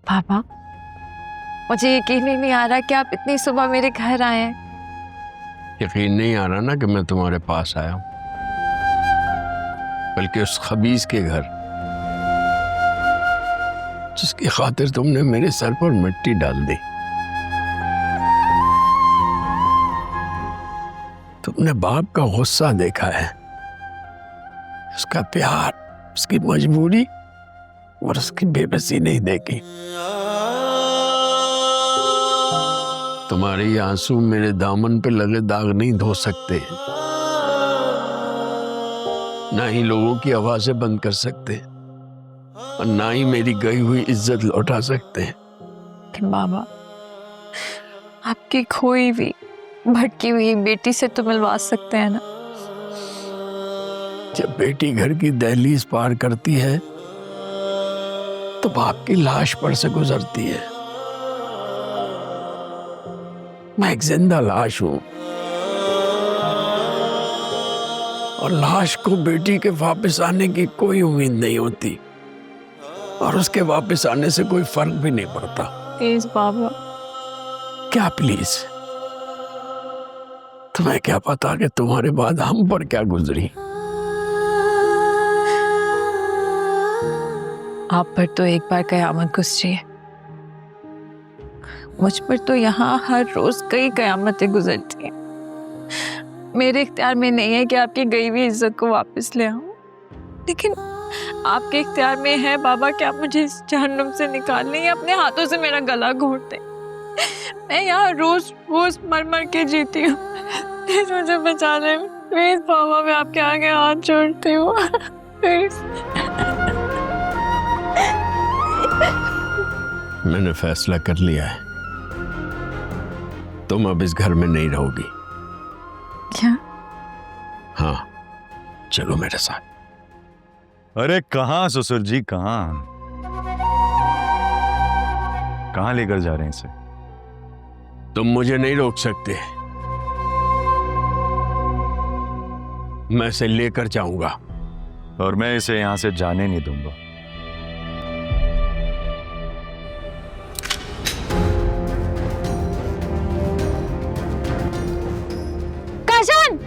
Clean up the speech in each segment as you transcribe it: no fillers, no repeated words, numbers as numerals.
पापा, मुझे यकीन ही नहीं आ रहा कि आप इतनी सुबह मेरे घर आए हैं। यकीन नहीं आ रहा ना कि मैं तुम्हारे पास आया हूं, बल्कि उस खबीस के घर जिसकी खातिर तुमने मेरे सर पर मिट्टी डाल दी। तुमने बाप का गुस्सा देखा है, उसका प्यार, उसकी मजबूरी और उसकी बेबसी नहीं देखी। तुम्हारे ये आंसू मेरे दामन पे लगे दाग नहीं धो सकते, ना ही लोगों की आवाजें बंद कर सकते और ना ही मेरी गई हुई इज्जत लौटा सकते हैं। बाबा, आपकी खोई हुई भटकी हुई बेटी से तो मिलवा सकते हैं ना। जब बेटी घर की दहलीज पार करती है तो बाप की लाश पर से गुजरती है। मैं एक जिंदा लाश हूं और लाश को बेटी के वापस आने की कोई उम्मीद नहीं होती और उसके वापस आने से कोई फर्क भी नहीं पड़ता। प्लीज बाबा। क्या प्लीज? तुम्हें क्या पता कि तुम्हारे बाद हम पर क्या गुजरी। आप पर तो एक बार कयामत गुजरी है, मुझ पर तो यहाँ हर रोज कई कयामतें गुजरती हैं। मेरे इख्तियार में नहीं है कि आपकी गई हुई इज्जत को वापस ले आऊं, लेकिन आपके इख्तियार में है बाबा कि आप मुझे इस जहन्नुम से निकाल लें या अपने हाथों से मेरा गला घोट दें। मैं यहाँ रोज रोज मर मर के जीती हूँ, प्लीज मुझे बचा लें। प्लीज बाबा, मैं आपके आगे हाथ जोड़ती हूँ, प्लीज। मैंने फैसला कर लिया है, तुम अब इस घर में नहीं रहोगी। क्या? हाँ, चलो मेरे साथ। अरे कहाँ ससुर जी, कहाँ लेकर जा रहे हैं इसे? तुम मुझे नहीं रोक सकते, मैं इसे लेकर जाऊंगा और मैं इसे यहां से जाने नहीं दूंगा। काजन!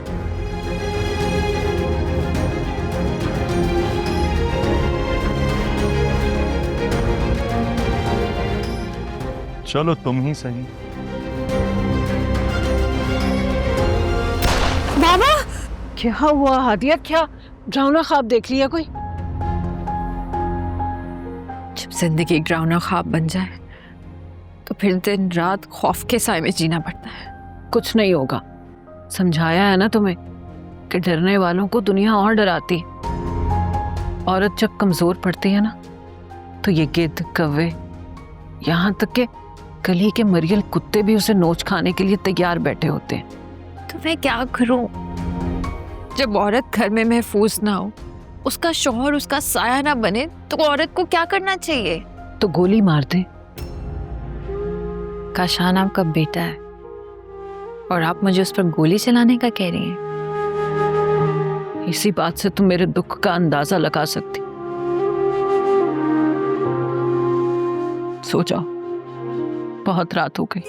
चलो तुम ही सही। बाबा, क्या हुआ हादिया? क्या ड्राउना ख्वाब देख लिया कोई? जब जिंदगी ड्राउना ख्वाब बन जाए तो फिर दिन रात खौफ के साए में जीना पड़ता है। कुछ नहीं होगा, समझाया है ना तुम्हें कि डरने वालों को दुनिया और डराती है। औरत जब कमजोर पड़ती है ना तो ये गिद्ध, कौवे, यहाँ तक के गली के मरियल कुत्ते भी उसे नोच खाने के लिए तैयार बैठे होते हैं। तो मैं क्या करूं? जब औरत घर में महफूज ना हो, उसका शौहर उसका साया ना बने, तो औरत को क्या करना चाहिए? तो गोली मार दे। काशान आपका बेटा है और आप मुझे उस पर गोली चलाने का कह रही हैं। इसी बात से तुम मेरे दुख का अंदाजा लगा सकती। सो जाओ, बहुत रात हो गई।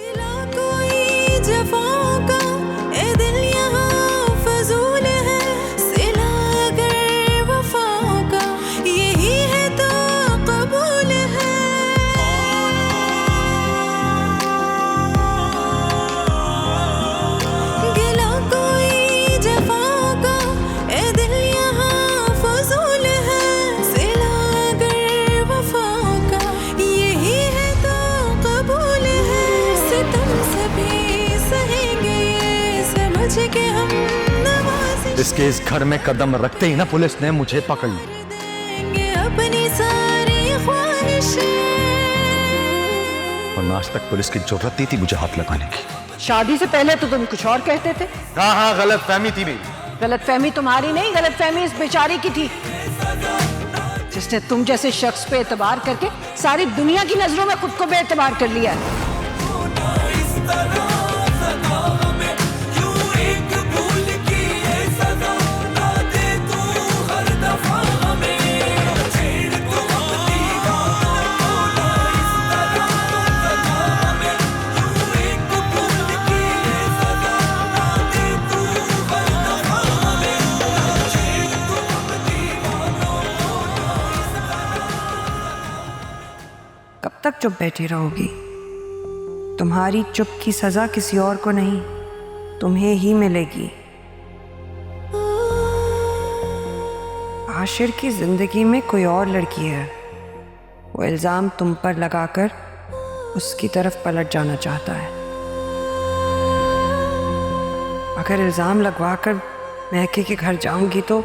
इसके इस घर में कदम रखते ही ना पुलिस ने मुझे पकड़ लिया। और आज तक पुलिस की जरूरत नहीं थी मुझे हाथ लगाने की। शादी से पहले तो तुम कुछ और कहते थे। हाँ, गलत फहमी थी मेरी। गलत फहमी तुम्हारी नहीं, गलत फहमी इस बेचारी की थी, जिसने तुम जैसे शख्स पे एतबार करके सारी दुनिया की नजरों में खुद को बेएतबार कर लिया है। कब तक चुप बैठी रहोगी? तुम्हारी चुप की सजा किसी और को नहीं, तुम्हें ही मिलेगी। आशिर की जिंदगी में कोई और लड़की है। वो इल्जाम तुम पर लगाकर उसकी तरफ पलट जाना चाहता है। अगर इल्जाम लगवाकर महके के घर जाऊंगी तो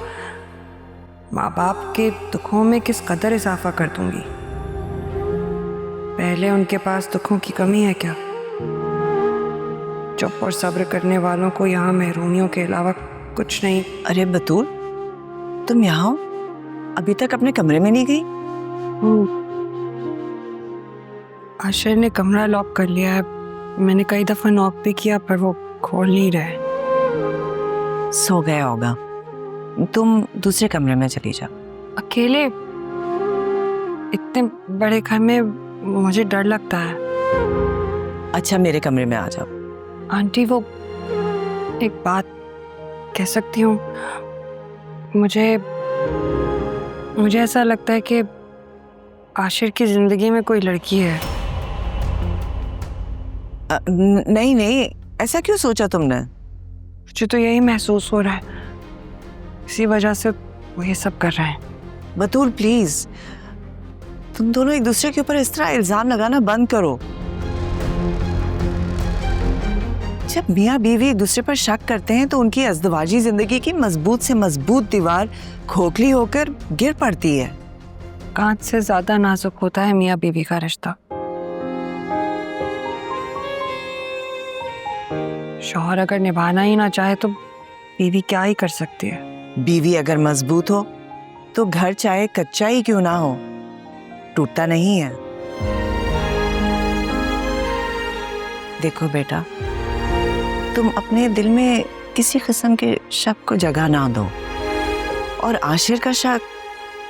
माँ बाप के दुखों में किस कदर इजाफा कर दूंगी। पहले उनके पास दुखों की कमी है क्या? चुप और सब्र करने वालों को यहाँ महरूमियों के अलावा कुछ नहीं। अरे बतूल, तुम यहाँ हो? अभी तक अपने कमरे में नहीं गई? आशिर ने कमरा लॉक कर लिया है। मैंने कई दफा नॉक भी किया पर वो खोल नहीं रहे। सो गया होगा। तुम दूसरे कमरे में चली जाओ। अकेले इतने बड़े घर में मुझे डर लगता है। अच्छा, मेरे कमरे में आ जाओ। आंटी, वो एक बात कह सकती हूँ? मुझे ऐसा लगता है कि आशिर की जिंदगी में कोई लड़की है। नहीं नहीं, ऐसा क्यों सोचा तुमने? मुझे तो यही महसूस हो रहा है। इसी वजह से वो ये सब कर रहे हैं। बतूल प्लीज, तुम दोनों एक दूसरे के ऊपर इस तरह इल्जाम लगाना बंद करो। जब मियाँ बीवी एक दूसरे पर शक करते हैं तो उनकी अज़दवाजी जिंदगी की मजबूत से मजबूत दीवार खोखली होकर गिर पड़ती है। कांच से ज्यादा नाजुक होता है मियाँ बीवी का रिश्ता। शौहर अगर निभाना ही ना चाहे तो बीवी क्या ही कर सकती है? बीवी अगर मजबूत हो तो घर चाहे कच्चा ही क्यों ना हो, टूटता नहीं है। देखो बेटा, तुम अपने दिल में किसी किस्म के शक को जगह ना दो। और आशिर का शक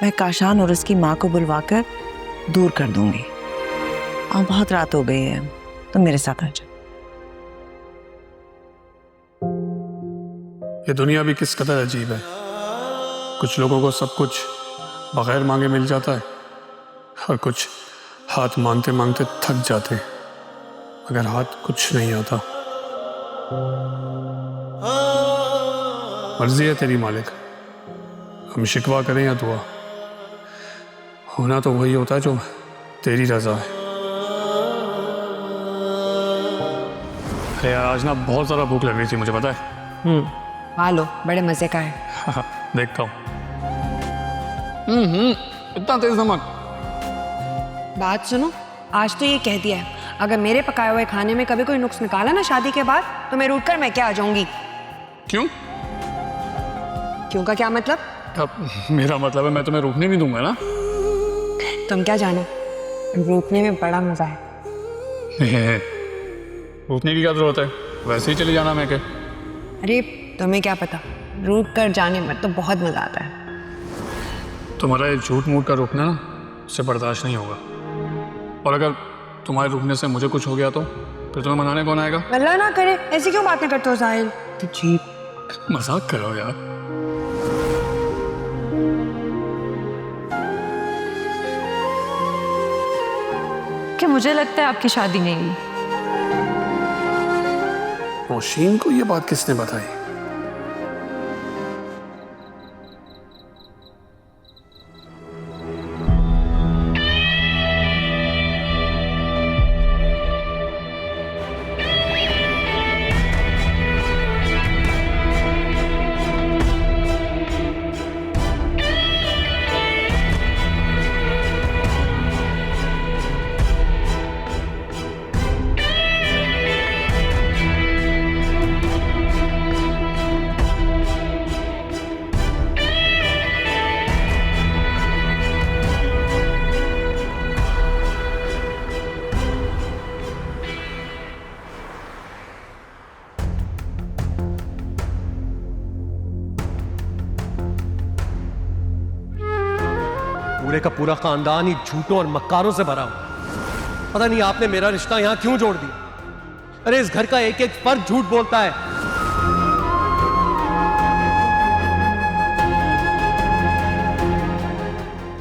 मैं काशान और उसकी माँ को बुलवाकर दूर कर दूंगी। और बहुत रात हो गई है, तुम मेरे साथ आ जाओ। ये दुनिया भी किस कदर अजीब है। कुछ लोगों को सब कुछ बगैर मांगे मिल जाता है और कुछ हाथ मांगते मांगते थक जाते हैं अगर हाथ कुछ नहीं आता। मर्जी है तेरी मालिक, हम शिकवा करें या दुआ, होना तो वही होता है जो तेरी रजा है। अरे यार, आज ना बहुत ज़्यादा भूख लग रही थी, मुझे पता है। खा लो, बड़े मजे का है। देखता हूँ। इतना तेज नमक। बात सुनो, आज तो ये कह दिया है, अगर मेरे पकाए हुए खाने में कभी कोई नुक्स निकाला ना शादी के बाद तो मैं रूठ कर मैं क्या आ जाऊंगी। क्यों? क्यों का क्या मतलब? अब मेरा मतलब है मैं तुम्हें रोकने नहीं दूंगा ना। तुम क्या जानो, रूठने में बड़ा मजा है। रोकने की क्या जरूरत है, वैसे ही चली जाना मैं के। अरे तुम्हें क्या पता, रूठ कर जाने में तो बहुत मजा आता है। तुम्हारा ये झूठ मूठ का रोकना ना, उससे बर्दाश्त नहीं होगा। और अगर तुम्हारे रुकने से मुझे कुछ हो गया तो फिर तुम्हें मनाने कौन आएगा? अल्लाह ना करे, ऐसी क्यों बातें करते हो साहिल? जी मजाक करो यार। कि मुझे लगता है आपकी शादी नहीं हुई। रोशीन को ये बात किसने बताई? पूरे का पूरा खानदान ही झूठों और मक्कारों से भरा हुआ। पता नहीं आपने मेरा रिश्ता यहां क्यों जोड़ दिया। अरे इस घर का एक एक फर्द झूठ बोलता है।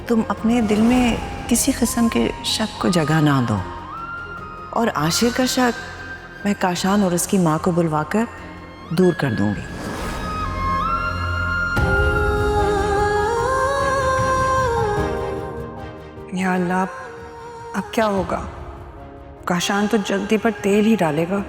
तुम अपने दिल में किसी किस्म के शक को जगह ना दो। और आशिर का शक मैं काशान और उसकी माँ को बुलवाकर दूर कर दूंगी। या अल्लाह, अब क्या होगा? काशान तो जल्दी पर तेल ही डालेगा।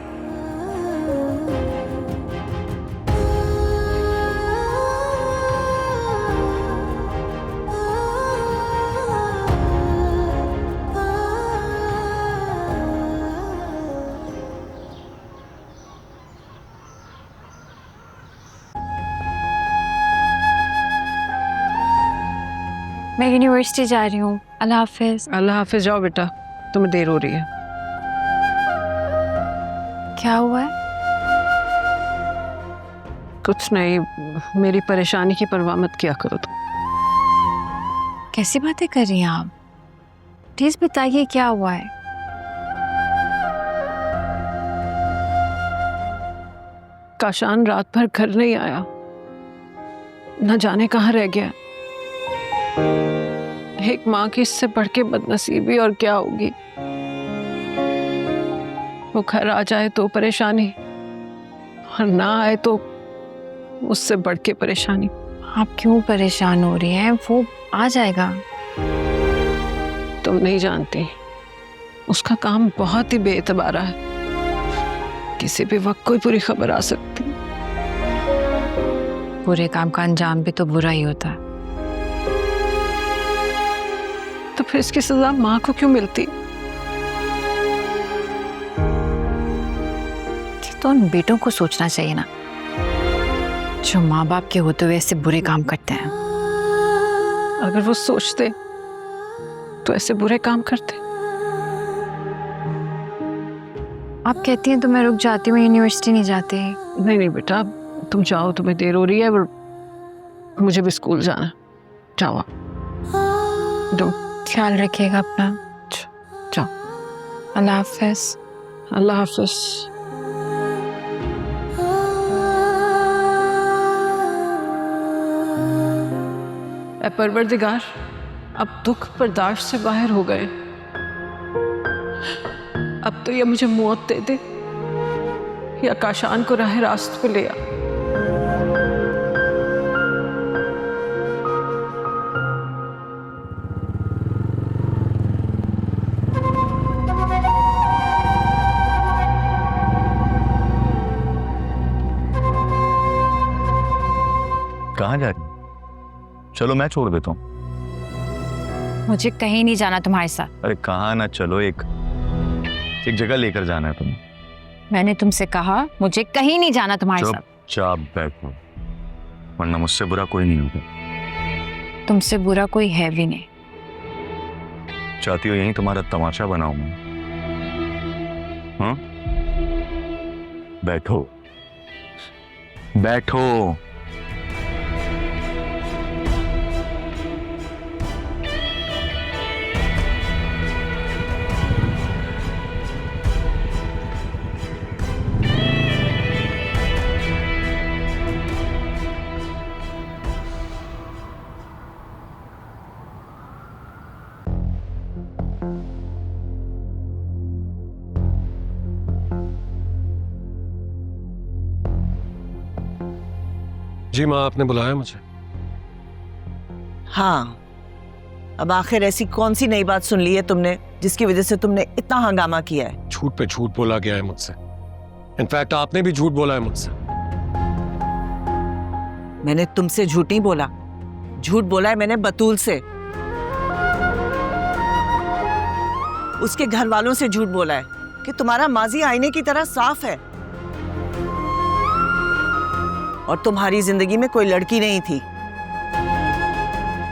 मैं यूनिवर्सिटी जा रही हूँ। अल्लाह हाफिज। अल्लाह हाफिज, जाओ बेटा, तुम्हें देर हो रही है। क्या हुआ है? कुछ नहीं, मेरी परेशानी की परवाह मत किया करो तुम। कैसी बातें कर रही हैं आप? प्लीज बताइए क्या हुआ है। काशान रात भर घर नहीं आया, न जाने कहाँ रह गया। एक माँ की इससे बढ़ के बदनसीबी और क्या होगी। वो घर आ जाए तो परेशानी, और ना आए तो उससे बढ़ के परेशानी। आप क्यों परेशान हो रही हैं? वो आ जाएगा। तुम नहीं जानती, उसका काम बहुत ही बेएतबारा है। किसी भी वक्त कोई बुरी खबर आ सकती। बुरे काम का अंजाम भी तो बुरा ही होता है। तो फिर इसकी सजा माँ को क्यों मिलती? तो उन बेटों को सोचना चाहिए ना, जो माँ बाप के होते हुए ऐसे बुरे काम करते हैं। अगर वो सोचते तो ऐसे बुरे काम करते। आप कहती हैं तो मैं रुक जाती हूँ, यूनिवर्सिटी नहीं जाती। नहीं नहीं बेटा, तुम जाओ, तुम्हें देर हो रही है और मुझे भी स्कूल जाना। जाओ, ख्याल रखिएगा अपना। जाओ। अल्लाह हाफिज। अल्लाह हाफिज। ऐ परवरदिगार, अब दुख बर्दाश्त से बाहर हो गए। अब तो ये मुझे मौत दे दे या काशान को राह रास्त पे ले आ। कहाँ जा रही? चलो मैं छोड़ देता हूँ। मुझे कहीं नहीं जाना तुम्हारे साथ। अरे कहाँ ना चलो, एक जगह लेकर जाना है तुम्हें। मैंने तुमसे कहा मुझे कहीं नहीं जाना तुम्हारे साथ। चुपचाप बैठो, वरना मुझसे बुरा कोई नहीं होगा। तुमसे बुरा कोई है भी नहीं। चाहती हो यहीं तुम्हारा तमाशा बनाऊं मैं? हाँ, बैठो बैठो। जी माँ, आपने बुलाया मुझे? हाँ, अब आखिर ऐसी कौन सी नई बात सुन ली है तुमने जिसकी वजह से तुमने इतना हंगामा किया है? झूठ पे झूठ बोला गया है मुझसे। इनफैक्ट आपने भी झूठ बोला है मुझसे। मैंने तुमसे झूठ नहीं बोला, झूठ बोला है मैंने बतूल से। उसके घर वालों से झूठ बोला है कि तुम्हारा माजी आईने की तरह साफ है और तुम्हारी जिंदगी में कोई लड़की नहीं थी।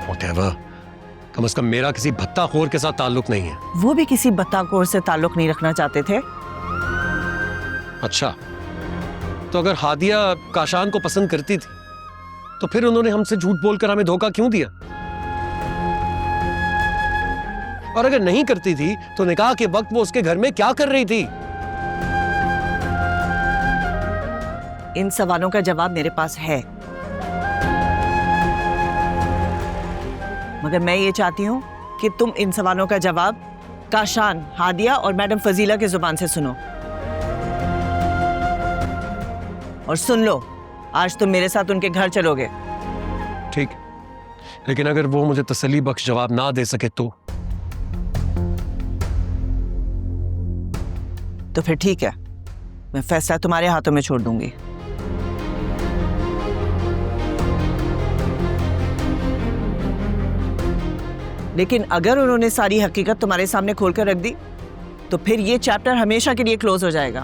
Whatever, कम से कम मेरा किसी भत्ताखोर के साथ ताल्लुक नहीं है। वो भी किसी बत्ताखोर से ताल्लुक नहीं रखना चाहते थे। अच्छा, तो अगर हादिया काशान को पसंद करती थी तो फिर उन्होंने हमसे झूठ बोलकर हमें धोखा क्यों दिया? और अगर नहीं करती थी तो निकाह के वक्त वो उसके घर में क्या कर रही थी? इन सवालों का जवाब मेरे पास है, मगर मैं ये चाहती हूं कि तुम इन सवालों का जवाब काशान, हादिया और मैडम फजीला की जुबान से सुनो। और सुन लो, आज तुम मेरे साथ उनके घर चलोगे। ठीक, लेकिन अगर वो मुझे तसल्ली बख्श जवाब ना दे सके तो फिर ठीक है, मैं फैसला तुम्हारे हाथों में छोड़ दूंगी। लेकिन अगर उन्होंने सारी हकीकत तुम्हारे सामने खोलकर रख दी तो फिर ये चैप्टर हमेशा के लिए क्लोज हो जाएगा।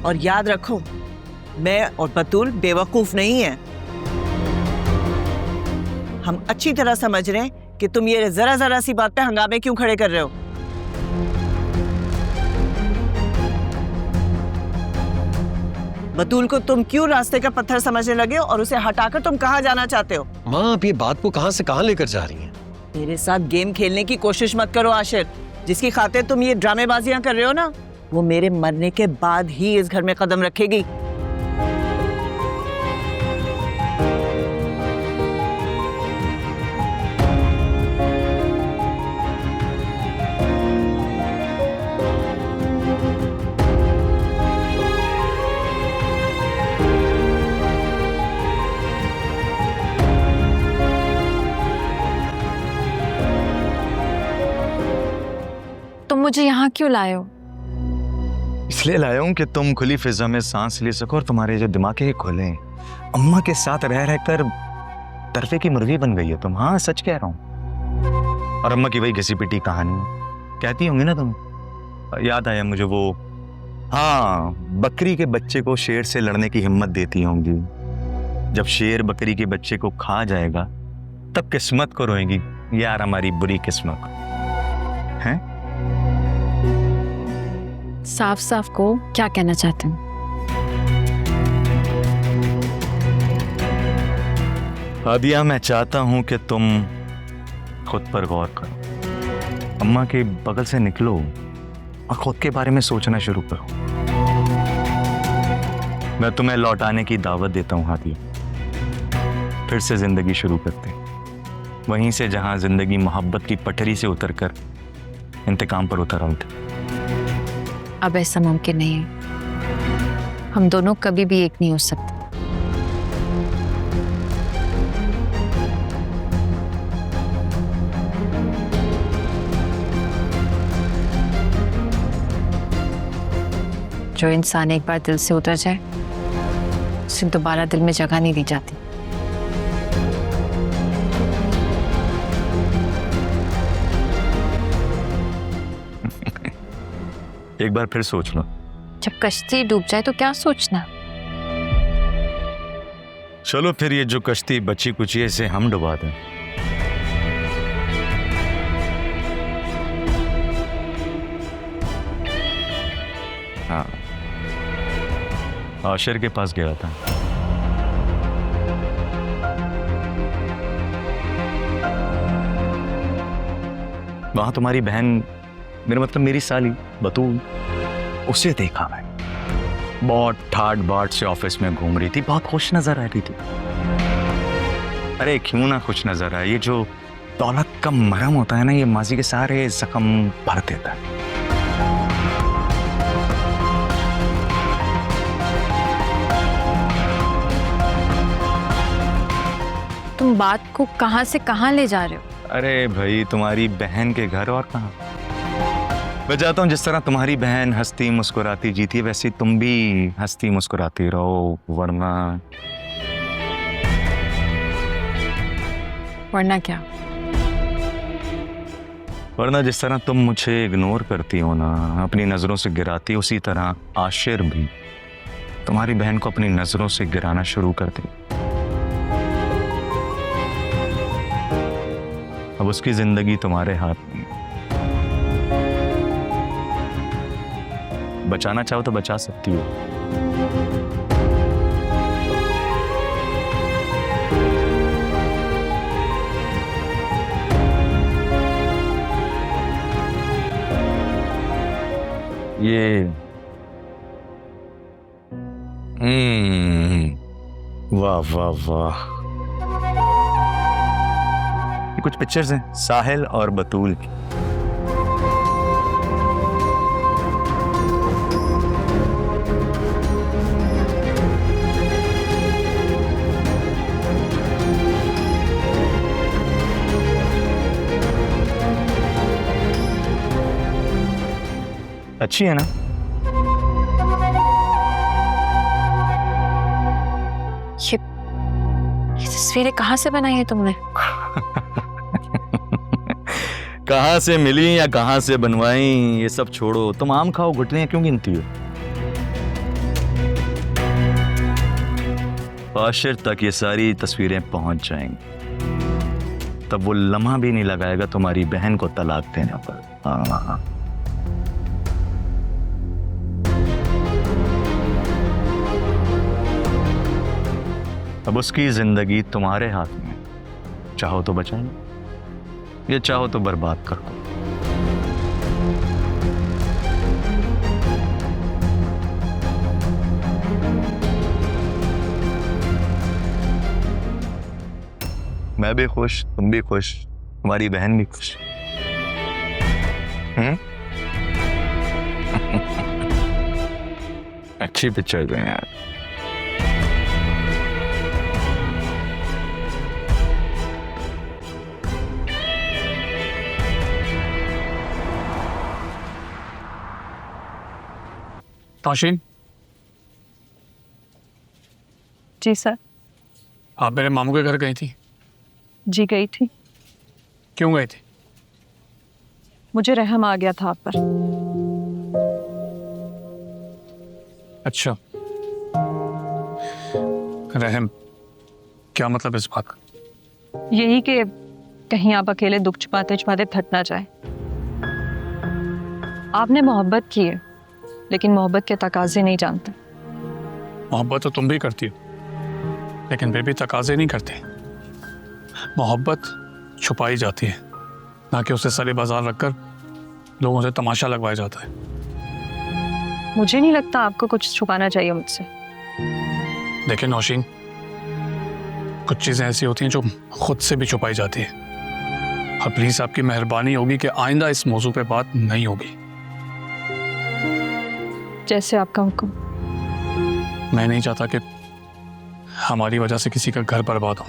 और याद रखो, मैं और बतूल बेवकूफ नहीं है। हम अच्छी तरह समझ रहे हैं कि तुम ये जरा जरा सी बात पे हंगामे क्यों खड़े कर रहे हो। बतूल को तुम क्यों रास्ते का पत्थर समझने लगे हो और उसे हटाकर तुम कहाँ जाना चाहते हो? माँ, आप ये बात को कहां से कहां लेकर जा रही हैं? मेरे साथ गेम खेलने की कोशिश मत करो आशिर। जिसकी खातिर तुम ये ड्रामेबाजियां कर रहे हो ना, वो मेरे मरने के बाद ही इस घर में कदम रखेगी। तुम मुझे यहाँ क्यों लाए हो? इसलिए लाया हूँ कि तुम खुली फिजा में सांस ले सको और तुम्हारे जो दिमाग है खुले। अम्मा के साथ रह रहकर तरफे की मुर्गी बन गई है तुम। हाँ, सच कह रहा हूँ। और अम्मा की वही घिसी पिटी कहानी कहती होंगी ना तुम। याद आया मुझे वो, हाँ, बकरी के बच्चे को शेर से लड़ने की हिम्मत देती होंगी। जब शेर बकरी के बच्चे को खा जाएगा तब किस्मत को रोएंगी, यार हमारी बुरी किस्मत है। साफ साफ को क्या कहना चाहते हो? हादिया, मैं चाहता हूं कि तुम खुद पर गौर करो, अम्मा के बगल से निकलो और खुद के बारे में सोचना शुरू करो। मैं तुम्हें लौटाने की दावत देता हूं हादिया। फिर से जिंदगी शुरू करते हैं, वहीं से जहां जिंदगी मोहब्बत की पटरी से उतरकर इंतकाम पर उतर आई थी। अब ऐसा मुमकिन नहीं है। हम दोनों कभी भी एक नहीं हो सकते। जो इंसान एक बार दिल से उतर जाए उसे दोबारा दिल में जगह नहीं दी जाती। एक बार फिर सोच लो। जब कश्ती डूब जाए तो क्या सोचना? चलो फिर ये जो कश्ती बची कुची है इसे हम डुबा दें। हाँ, आशिर के पास गया था। वहां तुम्हारी बहन, मेरा मतलब मेरी साली बतूल, उसे देखा मैं बहुत ठाट बाट से ऑफिस में घूम रही थी, बहुत खुश नजर आ रही थी। अरे क्यों ना खुश नजर आए, ये जो दौलत का मरहम होता है ना, ये माजी के सारे जख्म भर देता है। तुम बात को कहां से कहां ले जा रहे हो? अरे भाई, तुम्हारी बहन के घर और कहाँ। मैं चाहता हूँ जिस तरह तुम्हारी बहन हंसती मुस्कुराती जीती है, वैसे तुम भी हंसती मुस्कुराती रहो, वरना क्या? वरना जिस तरह तुम मुझे इग्नोर करती हो ना, अपनी नजरों से गिराती, उसी तरह आशिर भी तुम्हारी बहन को अपनी नजरों से गिराना शुरू कर दे। अब उसकी जिंदगी तुम्हारे हाथ में है। बचाना चाहो तो बचा सकती हो। ये वाह वाह वाह, कुछ पिक्चर्स हैं साहिल और बतूल की। अच्छी है ना? ये तस्वीरें कहाँ से बनाई है तुमने? कहाँ से मिली या कहाँ से बनवाई ये सब छोड़ो, तुम आम खाओ घुटने क्यों गिनती हो? आशिर तक ये सारी तस्वीरें पहुंच जाएंगी, तब वो लम्हा भी नहीं लगाएगा तुम्हारी बहन को तलाक देने पर। हाँ। अब उसकी जिंदगी तुम्हारे हाथ में, चाहो तो बचा लो, ये चाहो तो बर्बाद कर दो। मैं भी खुश, तुम भी खुश, तुम्हारी बहन भी खुश। अच्छी पिक्चर है यार। ताशीन, जी सर। आप मेरे मामू के घर गई थी? जी गई थी। क्यों गई थी? मुझे रहम आ गया था आप पर। अच्छा, रहम, क्या मतलब इस बात का? यही कि कहीं आप अकेले दुख छुपाते छुपाते थक ना जाए। आपने मोहब्बत की है, लेकिन मोहब्बत के तकाजे नहीं जानते। मोहब्बत तो तुम भी करती हो, लेकिन वे भी तकाजे नहीं करते। मोहब्बत छुपाई जाती है, ना कि उसे सरे बाजार रखकर लोगों से तमाशा लगवाया जाता है। मुझे नहीं लगता आपको कुछ छुपाना चाहिए मुझसे। देखिए नौशीन, कुछ चीज़ें ऐसी होती हैं जो खुद से भी छुपाई जाती है, और प्लीज़ आपकी मेहरबानी होगी कि आइंदा इस मौजू पे बात नहीं होगी। जैसे आपका हुक्म। मैं नहीं चाहता कि हमारी वजह से किसी का घर बर्बाद हो।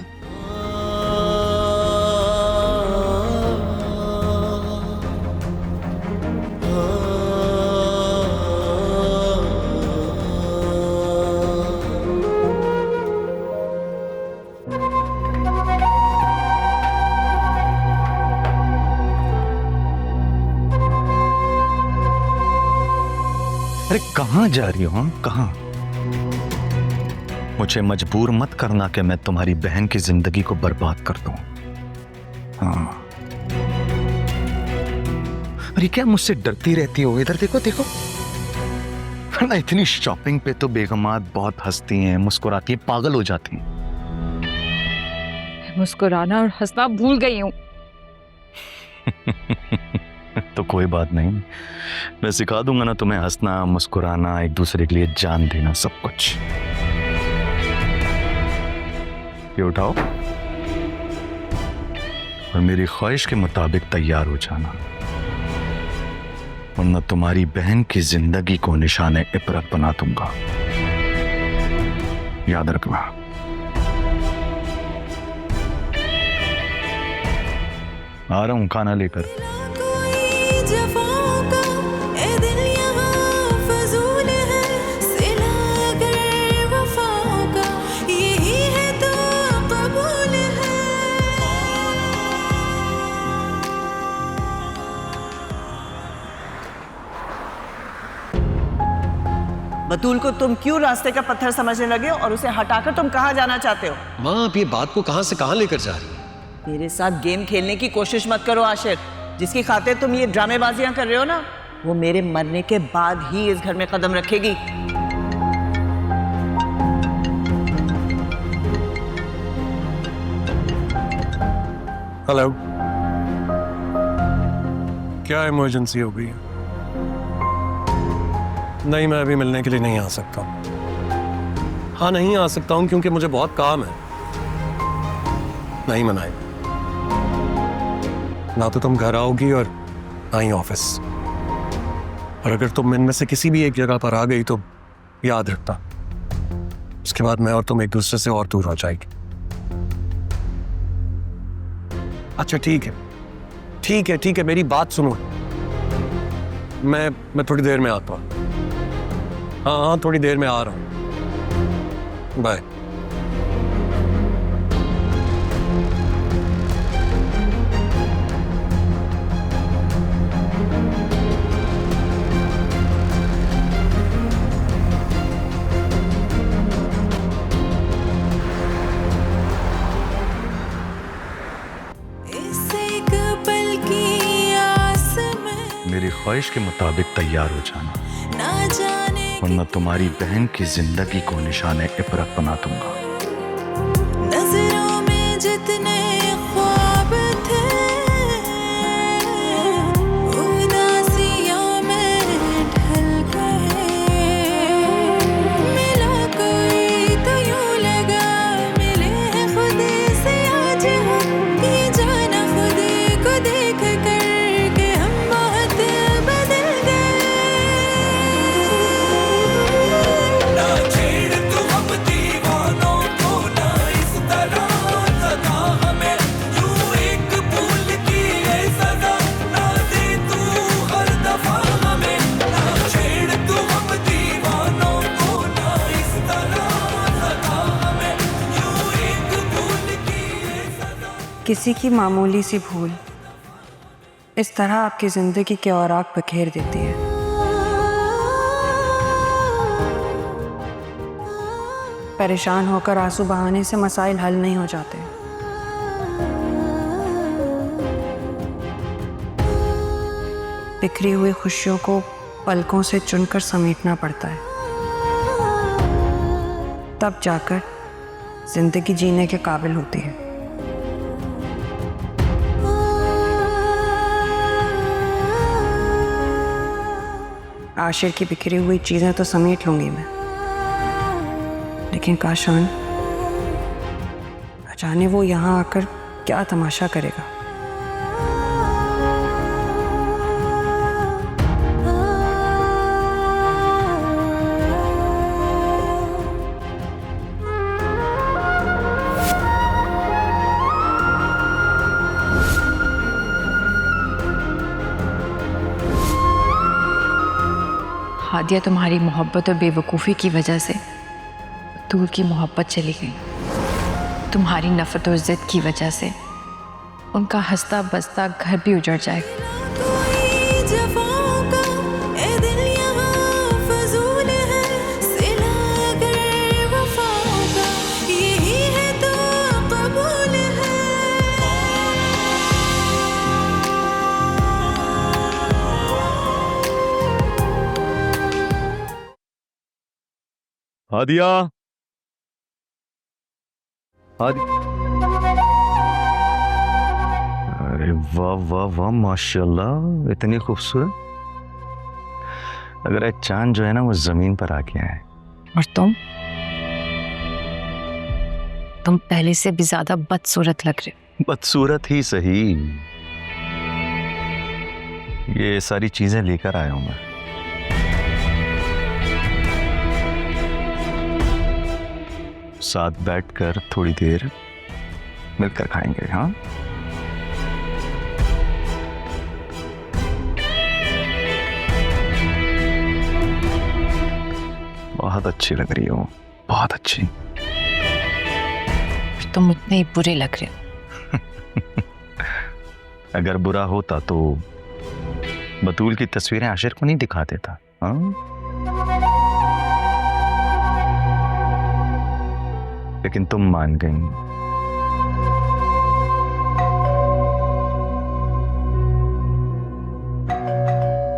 अरे कहाँ जा रही हो? हाँ कहाँ? मुझे मजबूर मत करना कि मैं तुम्हारी बहन की जिंदगी को बर्बाद कर दूं। हाँ। अरे क्या मुझसे डरती रहती हो? इधर देखो देखो, वरना इतनी शॉपिंग पे तो बेगमात बहुत हंसती हैं, मुस्कुराती हैं, पागल हो जाती हैं। मुस्कुराना और हंसना भूल गई हूँ। तो कोई बात नहीं, मैं सिखा दूंगा ना तुम्हें हंसना, मुस्कुराना, एक दूसरे के लिए जान देना, सब कुछ। ये उठाओ और मेरी ख्वाहिश के मुताबिक तैयार हो जाना, वरना तुम्हारी बहन की जिंदगी को निशाने इबरत बना दूंगा, याद रखना। आ रहा हूं खाना लेकर। बतूल को तुम क्यों रास्ते का पत्थर समझने लगे हो और उसे हटाकर तुम कहाँ जाना चाहते हो? माँ, आप ये बात को कहां से कहां लेकर जा रही हैं? मेरे साथ गेम खेलने की कोशिश मत करो आशिर। जिसकी खातिर तुम ये ड्रामेबाजियां कर रहे हो ना, वो मेरे मरने के बाद ही इस घर में कदम रखेगी। हेलो, क्या इमरजेंसी हो गई? नहीं, मैं अभी मिलने के लिए नहीं आ सकता। हाँ, नहीं आ सकता हूँ क्योंकि मुझे बहुत काम है। नहीं मनाए। ना तो तुम घर आओगी और ना ही ऑफिस। और अगर तुम इनमें से किसी भी एक जगह पर आ गई तो याद रखना, उसके बाद मैं और तुम एक दूसरे से और दूर हो जाएगी। अच्छा ठीक है, मेरी बात सुनो। मैं थोड़ी देर में आता हूँ। हाँ, थोड़ी देर में आ रहा हूँ। बाय। मेरी ख्वाहिश के मुताबिक तैयार हो जाना, वरना तुम्हारी बहन की जिंदगी को निशाने इबरत बना दूंगा। नजरों में जितने ख्वाब थे, उदासियों में ढल गए। मिला कोई तो यूं लगा मिले हैं खुद से आज हम, ये जाना खुद को देख कर के हम बहुत बदल गए। ना छेड़ तू हम दीवानों को, ना इस तरह सदा हमें यूं एक भूल की है सजा, ना दे तू हर दफा हमें। ना छेड़ तू हम दीवानों को, ना इस तरह सदा हमें यूं एक भूल की है सजा। किसी की मामूली सी भूल इस तरह आपकी जिंदगी के औराक बखेर देती है। परेशान होकर आंसू बहाने से मसाइल हल नहीं हो जाते। बिखरी हुई खुशियों को पलकों से चुनकर समेटना पड़ता है, तब जाकर जिंदगी जीने के काबिल होती है। आशिर की बिखरी हुई चीजें तो समेट लूंगी मैं, लेकिन काशान न जाने वो यहाँ आकर क्या तमाशा करेगा। हादिया तुम्हारी मोहब्बत और बेवकूफ़ी की वजह से बतूल की मोहब्बत चली गई। तुम्हारी नफरत और ज़िद की वजह से उनका हंसता बसता घर भी उजड़ जाएगा। कोई जफ़ाओं का ए दिल यहाँ फ़ज़ूल है, सिला कर वफ़ाओं का यही है तो कबूल है। हादिया, अरे वाह वाह वाह, माशाल्लाह, इतनी खूबसूरत। अगर आज चांद जो है ना वो जमीन पर आ गया है। और तुम पहले से भी ज्यादा बदसूरत लग रहे हो। बदसूरत ही सही, ये सारी चीजें लेकर आया हूं मैं। साथ बैठकर थोड़ी देर मिलकर खाएंगे। हाँ, बहुत अच्छी लग रही हो, बहुत अच्छी। तुम उतने ही बुरे लग रहे हो। अगर बुरा होता तो बतूल की तस्वीरें आशिर को नहीं दिखा देता। हाँ, लेकिन तुम मान गई।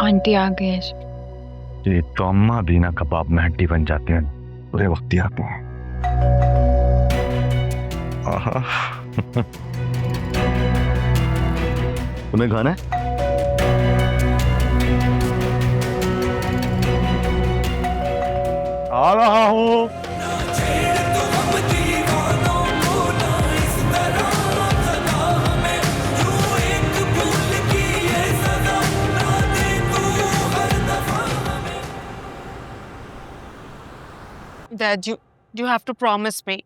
आंटी आ गई है। ये तो अम्मा भी ना कबाब में हड्डी बन जाती हैं, पूरे वक्त ही आते हैं। आहा। तुम्हें खाना है? आ रहा हूँ। ना dad, you have to promise me.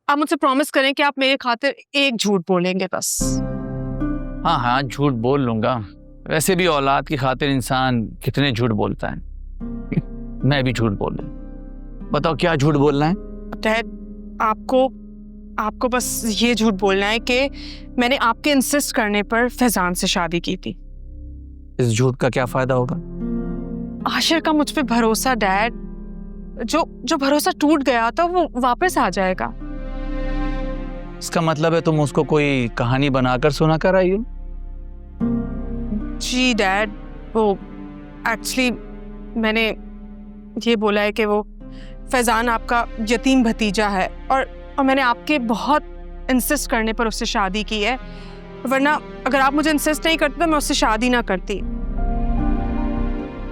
आप मुझसे प्रॉमिस करें कि आप मेरे खातिर एक झूठ बोलेंगे बस। हाँ हाँ, झूठ बोल लूंगा। वैसे भी औलाद की खातिर इंसान कितने झूठ बोलता है। मैं भी झूठ बोल लूँ। बताओ क्या झूठ बोलना है? डैड, आपको बस ये झूठ बोलना है कि मैंने आपके इंसिस्ट करने पर फैजान से शादी की थी। इस झूठ का क्या फायदा होगा? आशिर का मुझ पे भरोसा डैड, जो भरोसा टूट गया था वो वापस आ जाएगा। इसका मतलब है तुम उसको कोई कहानी बनाकर सुना कर आई हो? जी डैड, वो एक्चुअली मैंने ये बोला है कि वो फैजान आपका यतीम भतीजा है और मैंने आपके बहुत इंसिस्ट करने पर उससे शादी की है, वरना अगर आप मुझे इंसिस्ट नहीं करते तो मैं उससे शादी ना करती।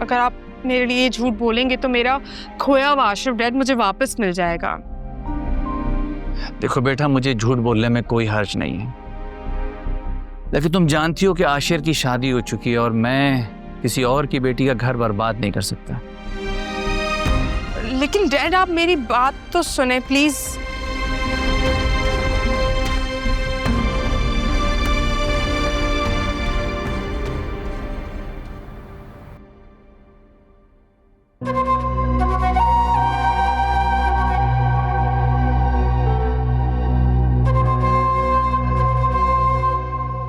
अगर आप मेरे लिए झूठ बोलेंगे तो मेरा खोया हुआ आशिर डैड मुझे वापस मिल जाएगा। देखो बेटा, मुझे झूठ बोलने में कोई हर्ज नहीं है, लेकिन तुम जानती हो कि आशिर की शादी हो चुकी है और मैं किसी और की बेटी का घर बर्बाद नहीं कर सकता। लेकिन डैड, आप मेरी बात तो सुने प्लीज।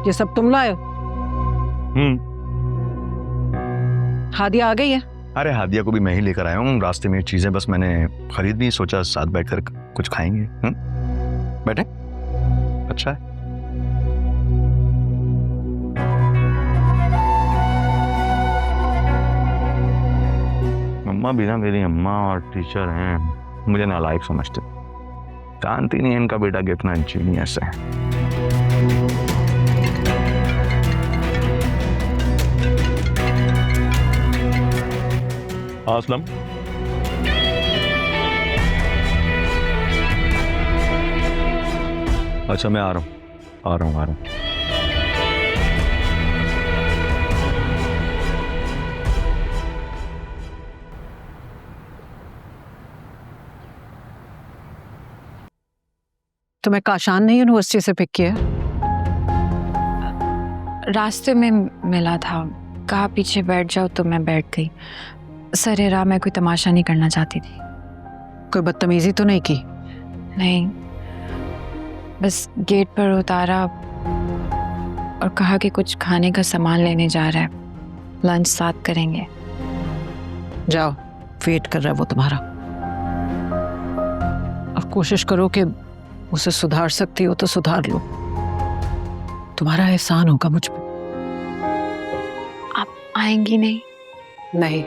ये सब तुम लाए हो? हादिया आ गई है? अरे हादिया को भी मैं ही लेकर आया हूँ। रास्ते में चीजें बस मैंने खरीदनी, सोचा साथ बैठकर कुछ खाएंगे। बैठे? अच्छा है। मम्मा भी ना मेरी अम्मा और टीचर हैं, मुझे नालायक समझते। जानती नहीं इनका बेटा कितना जीनियस है। असलम, अच्छा मैं आ रहा हूँ। तुम्हें काशान ने यूनिवर्सिटी से पिक किया? रास्ते में मिला था, कहा पीछे बैठ जाओ तो मैं बैठ गई। सरे राह मैं कोई तमाशा नहीं करना चाहती थी। कोई बदतमीजी तो नहीं की? नहीं, बस गेट पर उतारा और कहा कि कुछ खाने का सामान लेने जा रहा है, लंच साथ करेंगे। जाओ, वेट कर रहा है वो तुम्हारा। और कोशिश करो कि उसे सुधार सकती हो तो सुधार लो। तुम्हारा एहसान होगा मुझ पे। आप आएंगी नहीं? नहीं,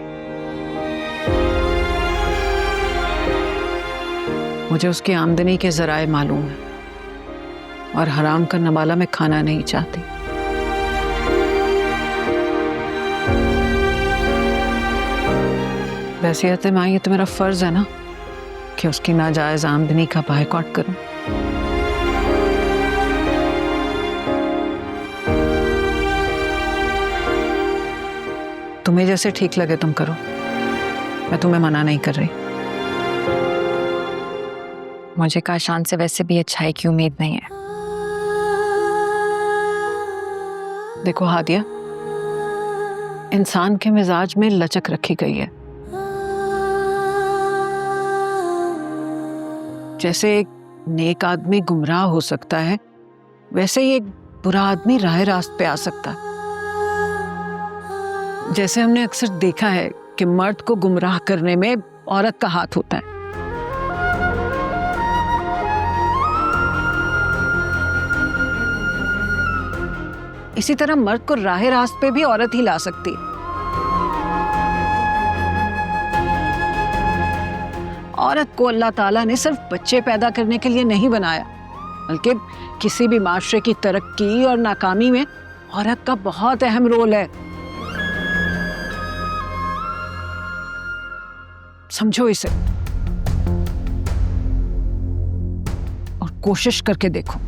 मुझे उसकी आमदनी के जराए मालूम है और हराम करने वाला मैं खाना नहीं चाहती। वैसे माँ, ये तो मेरा फर्ज है ना कि उसकी नाजायज आमदनी का बायकॉट करूं। तुम्हें जैसे ठीक लगे तुम करो, मैं तुम्हें मना नहीं कर रही। मुझे काशान से वैसे भी अच्छाई की उम्मीद नहीं है। देखो हादिया, इंसान के मिजाज में लचक रखी गई है। जैसे एक नेक आदमी गुमराह हो सकता है, वैसे ही एक बुरा आदमी राह रास्त पे आ सकता है। जैसे हमने अक्सर देखा है कि मर्द को गुमराह करने में औरत का हाथ होता है। इसी तरह मर्द को राह रास्त पे भी औरत ही ला सकती है। औरत को अल्लाह ताला ने सिर्फ बच्चे पैदा करने के लिए नहीं बनाया, बल्कि किसी भी माशरे की तरक्की और नाकामी में औरत का बहुत अहम रोल है। समझो इसे और कोशिश करके देखो।